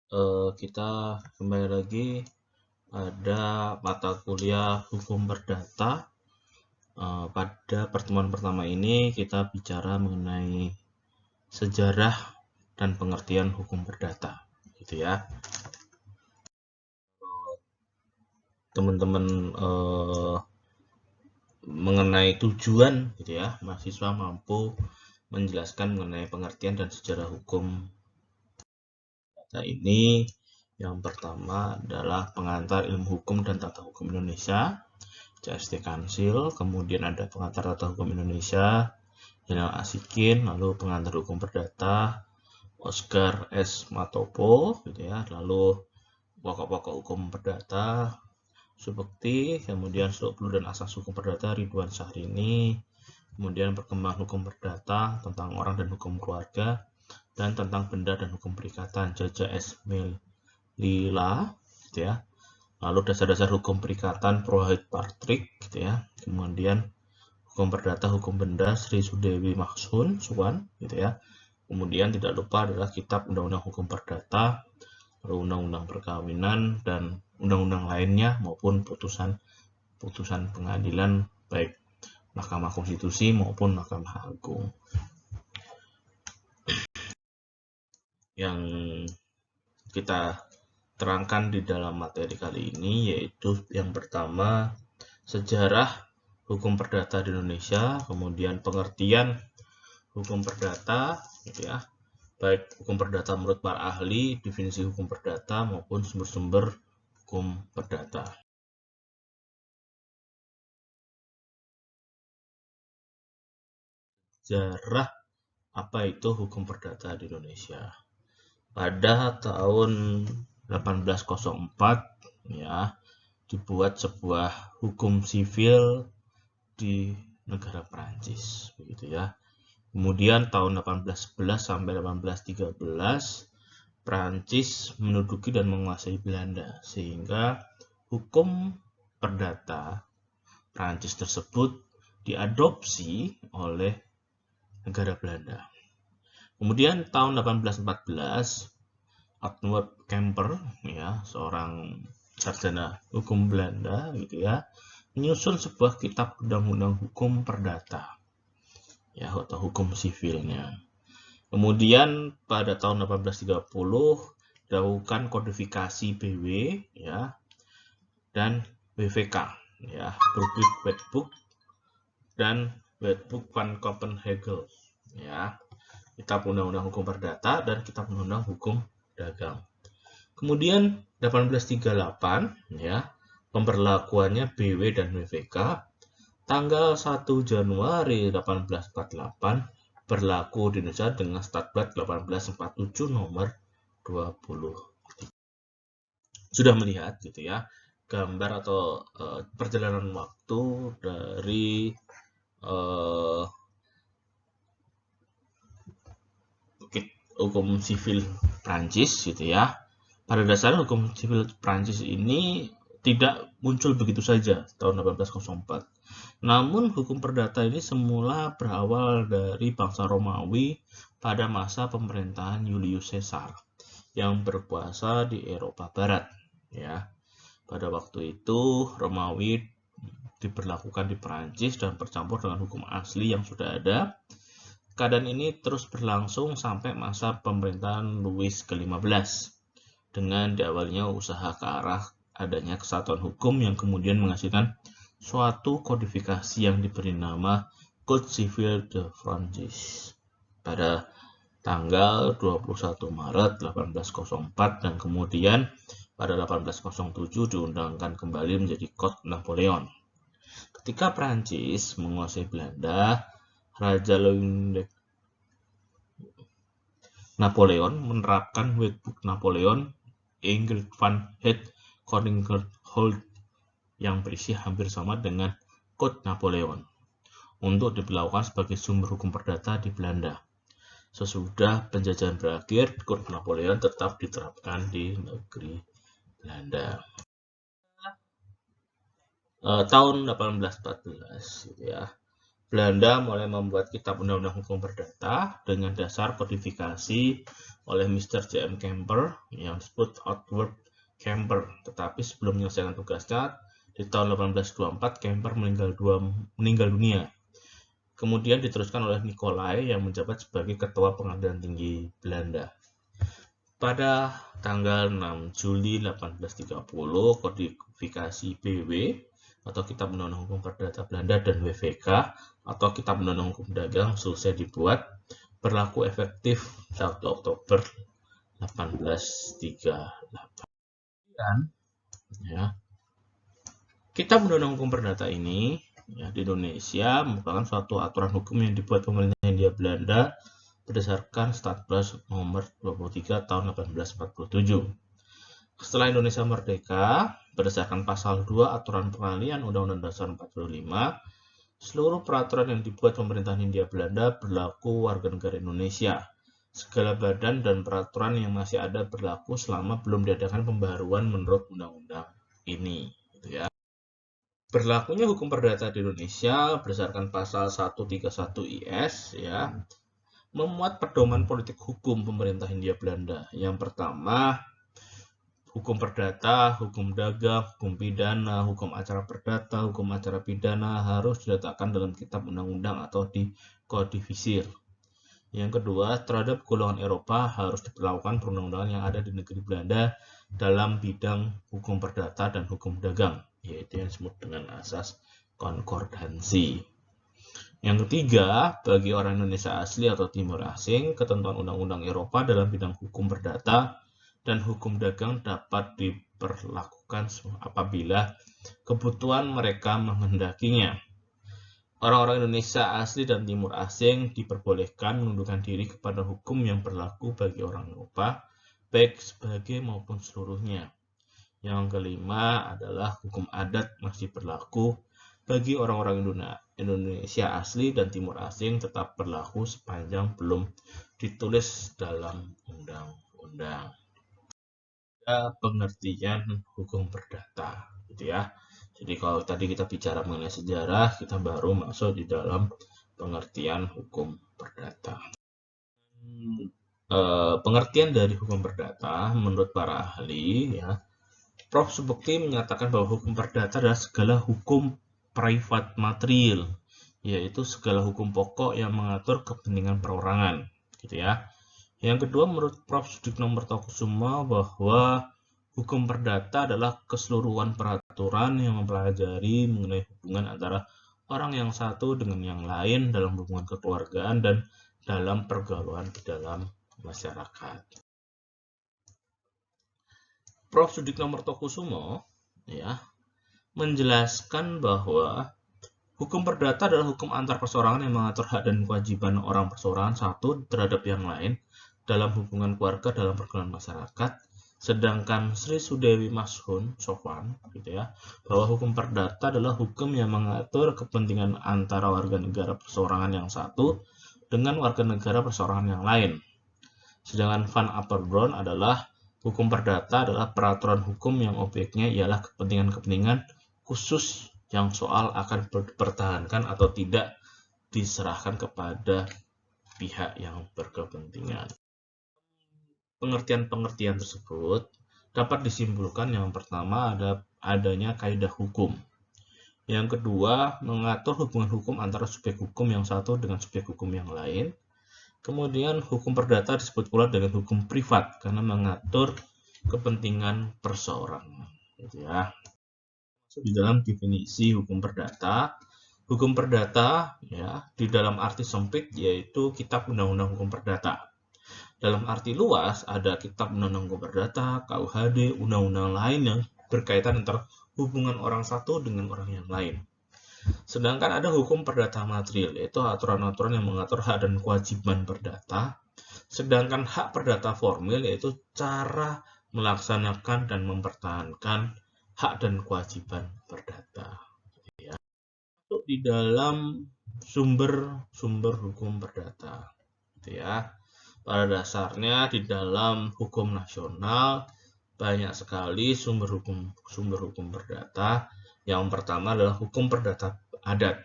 Kita kembali lagi pada mata kuliah hukum perdata. Pada pertemuan pertama ini kita bicara mengenai sejarah dan pengertian hukum perdata, gitu ya. Teman-teman mengenai tujuan, gitu ya, mahasiswa mampu menjelaskan mengenai pengertian dan sejarah hukum. Nah, ini yang pertama adalah pengantar ilmu hukum dan tata hukum Indonesia, CST Kansil. Kemudian ada pengantar tata hukum Indonesia, Jenderal Asikin. Lalu pengantar hukum perdata, Oscar S. Matopo, gitu ya. Lalu pokok-pokok hukum perdata, Subekti. Kemudian Seluk-beluk dan asas hukum perdata, Ridwan Syahrini. Kemudian perkembangan hukum perdata tentang orang dan hukum keluarga, dan tentang benda dan hukum perikatan, Jaja S. Melila, gitu ya. Lalu dasar-dasar hukum perikatan, Prohait Partrik, gitu ya. Kemudian hukum perdata, hukum benda, Sri Sudewi Mahsun, Suwan, gitu ya. Kemudian tidak lupa adalah kitab undang-undang hukum perdata, lalu undang-undang perkawinan, dan undang-undang lainnya maupun putusan pengadilan baik Mahkamah Konstitusi maupun Mahkamah Agung. Yang kita terangkan di dalam materi kali ini yaitu yang pertama, sejarah hukum perdata di Indonesia, kemudian pengertian hukum perdata, gitu ya, baik hukum perdata menurut para ahli, definisi hukum perdata maupun sumber-sumber hukum perdata. Sejarah apa itu hukum perdata di Indonesia? Pada tahun 1804 ya, dibuat sebuah hukum sivil di negara Prancis, begitu ya. Kemudian tahun 1811 sampai 1813 Prancis menduduki dan menguasai Belanda, sehingga hukum perdata Prancis tersebut diadopsi oleh negara Belanda. Kemudian tahun 1814 Arnold Kemper, ya, seorang sarjana hukum Belanda, gitu ya, menyusun sebuah kitab undang-undang hukum perdata, ya, atau hukum sivilnya. Kemudian pada tahun 1830 dilakukan kodifikasi BW, ya, dan BVK, ya, Brunswick Wetboek dan Wetboek van Copenhagen, ya, kitab undang-undang hukum perdata dan kitab undang-undang hukum dagang. Kemudian 1838, ya, pemberlakuannya BW dan WVK. Tanggal 1 Januari 1848 berlaku di Indonesia dengan Statbat 1847 nomor 20. Sudah melihat, gitu ya, gambar atau perjalanan waktu dari hukum sivil Prancis, gitu ya. Pada dasarnya hukum sivil Prancis ini tidak muncul begitu saja tahun 1804. Namun hukum perdata ini semula berawal dari bangsa Romawi pada masa pemerintahan Julius Caesar yang berkuasa di Eropa Barat, ya. Pada waktu itu Romawi diberlakukan di Prancis dan bercampur dengan hukum asli yang sudah ada. Keadaan ini terus berlangsung sampai masa pemerintahan Louis ke-15 dengan diawalinya usaha ke arah adanya kesatuan hukum yang kemudian menghasilkan suatu kodifikasi yang diberi nama Code Civil de France pada tanggal 21 Maret 1804 dan kemudian pada 1807 diundangkan kembali menjadi Code Napoleon. Ketika Prancis menguasai Belanda, Raja Napoleon menerapkan Wetboek Napoleon Ingrid van het Koningerhold yang berisi hampir sama dengan Code Napoleon untuk diberlakukan sebagai sumber hukum perdata di Belanda. Sesudah penjajahan berakhir, Code Napoleon tetap diterapkan di negeri Belanda. Tahun 1814, gitu ya, Belanda mulai membuat kitab undang-undang hukum perdata dengan dasar kodifikasi oleh Mr. J.M. Kemper yang disebut Outward Kemper. Tetapi sebelum menyelesaikan tugasnya, di tahun 1824 Kemper meninggal dunia. Kemudian diteruskan oleh Nicolai yang menjabat sebagai Ketua Pengadilan Tinggi Belanda. Pada tanggal 6 Juli 1830, kodifikasi BW atau Kitab Undang-Undang Hukum Perdata Belanda dan WVK atau Kitab Undang-Undang Hukum Dagang selesai dibuat, berlaku efektif 1 Oktober 1838. Ya. Kitab Undang-Undang Hukum Perdata ini ya, di Indonesia merupakan suatu aturan hukum yang dibuat pemerintah Hindia Belanda berdasarkan Statblad nomor 23 tahun 1847. Setelah Indonesia merdeka, berdasarkan pasal 2 Aturan Pengalihan Undang-Undang Dasar 45, seluruh peraturan yang dibuat pemerintahan Hindia Belanda berlaku warga negara Indonesia. Segala badan dan peraturan yang masih ada berlaku selama belum diadakan pembaruan menurut undang-undang ini. Gitu ya. Berlakunya hukum perdata di Indonesia berdasarkan pasal 131 IS ya, memuat pedoman politik hukum pemerintah Hindia Belanda. Yang pertama, hukum perdata, hukum dagang, hukum pidana, hukum acara perdata, hukum acara pidana harus diletakkan dalam kitab undang-undang atau dikodifisir. Yang kedua, terhadap golongan Eropa harus diberlakukan perundang-undangan yang ada di negeri Belanda dalam bidang hukum perdata dan hukum dagang, yaitu yang disebut dengan asas konkordansi. Yang ketiga, bagi orang Indonesia asli atau timur asing, ketentuan undang-undang Eropa dalam bidang hukum perdata dan hukum dagang dapat diperlakukan apabila kebutuhan mereka menghendakinya. Orang-orang Indonesia asli dan timur asing diperbolehkan menundukkan diri kepada hukum yang berlaku bagi orang Eropa, baik sebagai maupun seluruhnya. Yang kelima adalah hukum adat masih berlaku bagi orang-orang Indonesia asli dan timur asing, tetap berlaku sepanjang belum ditulis dalam undang-undang. Pengertian hukum perdata, gitu ya. Jadi kalau tadi kita bicara mengenai sejarah, kita baru masuk di dalam pengertian hukum perdata. Pengertian dari hukum perdata menurut para ahli ya, Prof. Subukti menyatakan bahwa hukum perdata adalah segala hukum private material, yaitu segala hukum pokok yang mengatur kepentingan perorangan, gitu ya. Yang kedua, menurut Prof. Sudikno Mertokusumo bahwa hukum perdata adalah keseluruhan peraturan yang mempelajari mengenai hubungan antara orang yang satu dengan yang lain dalam hubungan kekeluargaan dan dalam pergaulan di dalam masyarakat. Prof. Sudikno Mertokusumo ya, menjelaskan bahwa hukum perdata adalah hukum antar perseorangan yang mengatur hak dan kewajiban orang perseorangan satu terhadap yang lain dalam hubungan keluarga dalam pergaulan masyarakat. Sedangkan Sri Sudewi Mashun Sofwan gitu ya, bahwa hukum perdata adalah hukum yang mengatur kepentingan antara warga negara perseorangan yang satu dengan warga negara perseorangan yang lain. Sedangkan Van Apeldoorn adalah hukum perdata adalah peraturan hukum yang objeknya ialah kepentingan-kepentingan khusus yang soal akan dipertahankan atau tidak diserahkan kepada pihak yang berkepentingan. Pengertian-pengertian tersebut dapat disimpulkan yang pertama adanya kaidah hukum. Yang kedua, mengatur hubungan hukum antara subjek hukum yang satu dengan subjek hukum yang lain. Kemudian hukum perdata disebut pula dengan hukum privat karena mengatur kepentingan perseorangan. Gitu ya. Di dalam definisi hukum perdata ya di dalam arti sempit yaitu Kitab Undang-Undang Hukum Perdata. Dalam arti luas ada Kitab Undang-Undang Hukum Perdata, KUHD, undang-undang lain yang berkaitan antara hubungan orang satu dengan orang yang lain. Sedangkan ada hukum perdata material, yaitu aturan-aturan yang mengatur hak dan kewajiban perdata. Sedangkan hak perdata formil yaitu cara melaksanakan dan mempertahankan hak dan kewajiban perdata. Ya. Untuk di dalam sumber hukum perdata, gitu ya. Pada dasarnya di dalam hukum nasional banyak sekali sumber hukum perdata. Yang pertama adalah hukum perdata adat.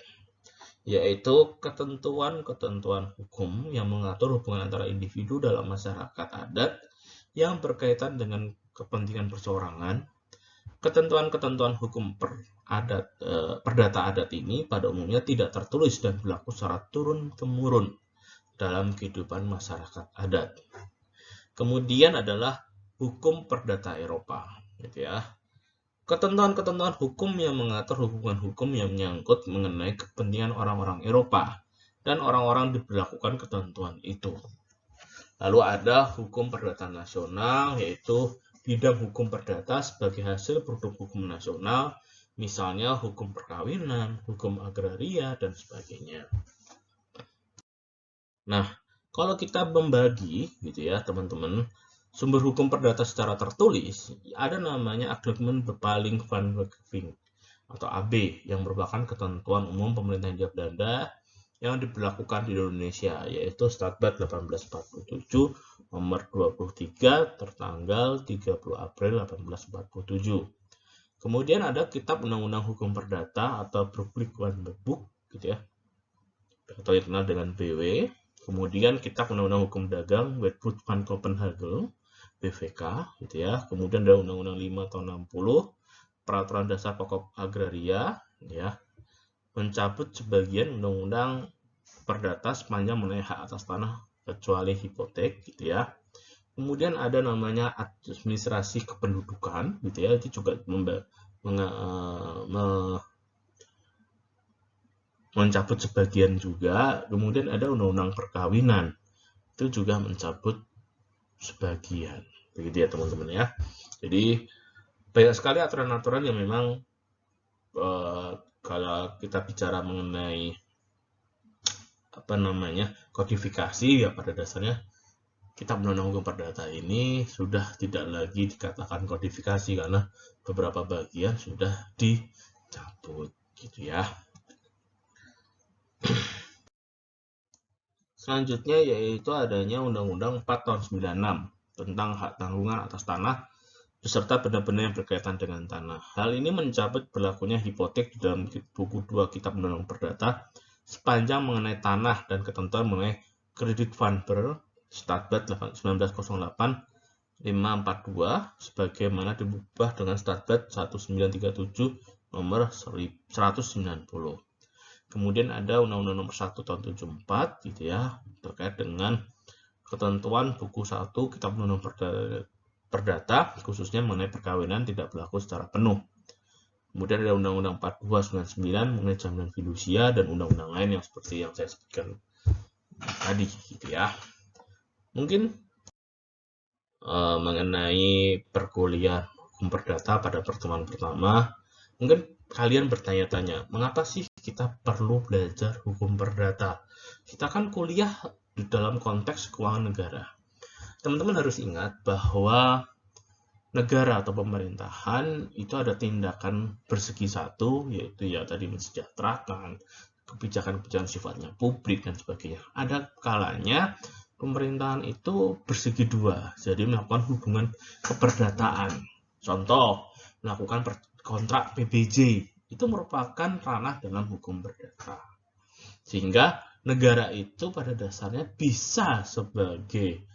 yaitu ketentuan-ketentuan hukum yang mengatur hubungan antara individu dalam masyarakat adat yang berkaitan dengan kepentingan perseorangan. Ketentuan-ketentuan hukum perdata adat ini pada umumnya tidak tertulis dan berlaku secara turun-temurun dalam kehidupan masyarakat adat. Kemudian adalah hukum perdata Eropa, gitu ya. Ketentuan-ketentuan hukum yang mengatur hubungan hukum yang menyangkut mengenai kepentingan orang-orang Eropa dan orang-orang diberlakukan ketentuan itu. Lalu ada hukum perdata nasional, yaitu bidang hukum perdata sebagai hasil produk hukum nasional, misalnya hukum perkawinan, hukum agraria, dan sebagainya. Nah, kalau kita membagi, gitu ya teman-teman, sumber hukum perdata secara tertulis, ada namanya Agreement Bepaling van Wetgeving atau AB yang merupakan ketentuan umum pemerintah Hindia Belanda yang diberlakukan di Indonesia, yaitu Statbat 1847 nomor 23 tertanggal 30 April 1847. Kemudian ada Kitab Undang-Undang Hukum Perdata atau Burgerlijk-Wetboek, gitu ya, atau yang dikenal dengan BW. Kemudian Kitab Undang-Undang Hukum Dagang Wetboek van Kopenhagen, BVK, gitu ya. Kemudian ada Undang-Undang 5 tahun 60, Peraturan Dasar Pokok Agraria, ya, mencabut sebagian undang-undang perdata sepanjang mengenai hak atas tanah kecuali hipotek, gitu ya. Kemudian ada namanya administrasi kependudukan, gitu ya, itu juga mencabut sebagian juga. Kemudian ada undang-undang perkawinan, itu juga mencabut sebagian, begitu ya teman-teman ya. Jadi banyak sekali aturan-aturan yang memang kalau kita bicara mengenai kodifikasi, ya pada dasarnya Kitab Undang-Undang Hukum Perdata ini sudah tidak lagi dikatakan kodifikasi karena beberapa bagian sudah dicabut, gitu ya. Selanjutnya yaitu adanya Undang-Undang 4 tahun 96 tentang hak tanggungan atas tanah beserta benda-benda yang berkaitan dengan tanah. Hal ini mencabut berlakunya hipotek di dalam buku 2 Kitab Undang-Undang Perdata sepanjang mengenai tanah dan ketentuan mengenai kredit van Ber Statbat 1908 542 sebagaimana diubah dengan Statbat 1937 nomor 190. Kemudian ada Undang-Undang Nomor 1 tahun 74, gitu ya, terkait dengan ketentuan buku 1 Kitab Undang-Undang Perdata khususnya mengenai perkawinan tidak berlaku secara penuh. Kemudian ada Undang-Undang 4299 mengenai jaminan fidusia dan undang-undang lain yang seperti yang saya sebutkan tadi, gitu ya. Mungkin mengenai perkuliahan hukum perdata pada pertemuan pertama, mungkin kalian bertanya-tanya, mengapa sih kita perlu belajar hukum perdata? Kita kan kuliah di dalam konteks keuangan negara. Teman-teman harus ingat bahwa negara atau pemerintahan itu ada tindakan bersegi satu, yaitu ya tadi mensejahterakan, kebijakan-kebijakan sifatnya publik dan sebagainya. Ada kalanya pemerintahan itu bersegi dua, jadi melakukan hubungan keperdataan. Contoh, melakukan kontrak PBJ, itu merupakan ranah dalam hukum perdata. Sehingga negara itu pada dasarnya bisa sebagai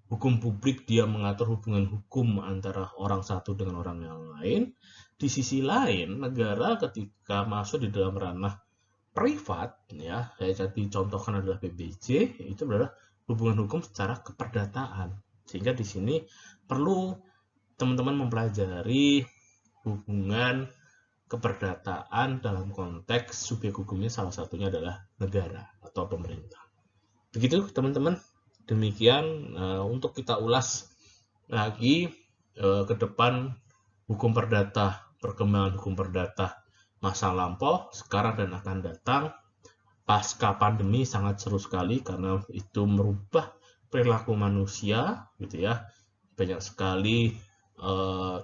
hukum publik, dia mengatur hubungan hukum antara orang satu dengan orang yang lain. Di sisi lain, negara ketika masuk di dalam ranah privat, ya, saya tadi contohkan adalah PBJ, itu adalah hubungan hukum secara keperdataan. Sehingga di sini perlu teman-teman mempelajari hubungan keperdataan dalam konteks subjek hukumnya, salah satunya adalah negara atau pemerintah. Begitu teman-teman, demikian untuk kita ulas lagi ke depan hukum perdata, perkembangan hukum perdata masa lampau, sekarang dan akan datang. Pasca pandemi sangat seru sekali karena itu merubah perilaku manusia, gitu ya. Banyak sekali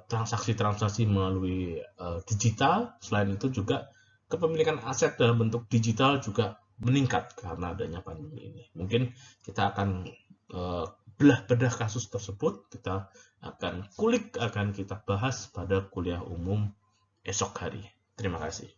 transaksi-transaksi melalui digital. Selain itu juga kepemilikan aset dalam bentuk digital juga meningkat karena adanya pandemi ini. Mungkin kita akan bedah kasus tersebut, kita akan kulik, akan kita bahas pada kuliah umum esok hari. Terima kasih.